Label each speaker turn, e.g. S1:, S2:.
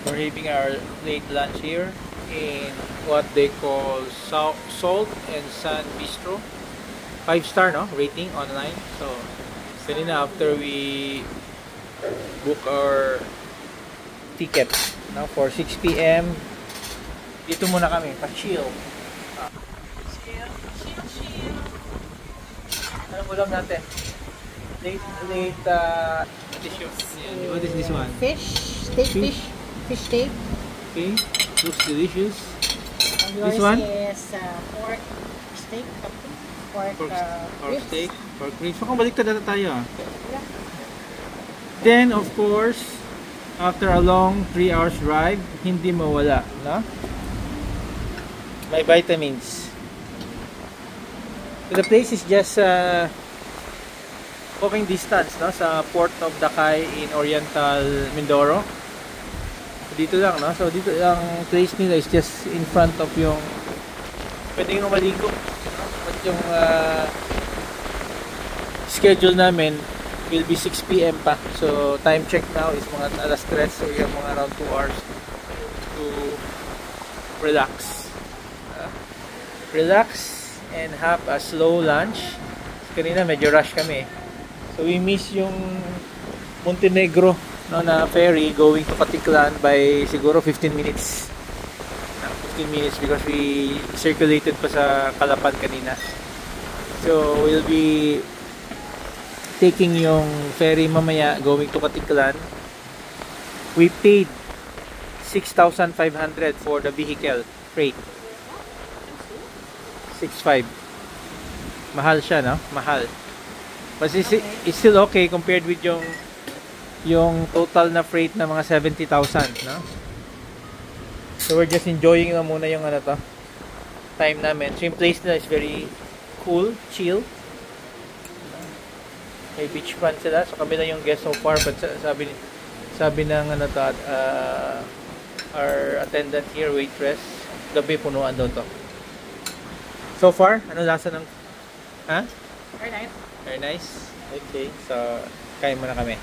S1: We're having our late lunch here in what they call Salt and Sand Bistro. 5-star, no? Rating online. So, kanina after we book our ticket, no? For 6 p.m. Dito muna kami, pa-chill. Chill. Anong ulam natin? Late dishes. What is this one?
S2: Fish steak.
S1: Okay, looks delicious.
S2: And
S1: This one?
S2: is pork steak. Pork ribs.
S1: Steak, pork ribs. Mukhang baliktad na tayo.
S2: Yeah.
S1: Then, of course, after a long 3 hours drive, hindi mawala, no? My vitamins. So the place is just walking distance, no, sa Port of Dakay in Oriental Mindoro. So, dito lang, no? So dito ang place nila is just in front of yung pwede nyo maligo, no? But yung schedule namin will be 6 p.m. pa. So time check now is mga alas 3, so you have mga around 2 hours to relax. Relax and have a slow lunch. Kanina medyo rush kami. So we miss yung Montenegro, no, na ferry going to Katiklan by siguro 15 minutes. 15 minutes because we circulated pa sa Calapan kanina. So we'll be taking yung ferry mamaya going to Katiklan. We paid 6,500 for the vehicle freight. 6,500. Mahal siya, no? Mahal. But it's still okay compared with yung total na freight na mga 70,000, no? So we're just enjoying na muna yung ano to, time namin. So yung place nila is very cool, chill. May beach front sila. So kami na yung guest so far, but sabi ng ano to, our attendant here, waitress, gabi punuan daw to. So far, ano lasa ng... Ha?
S2: Very nice.
S1: Very nice. Okay, so kain muna kami.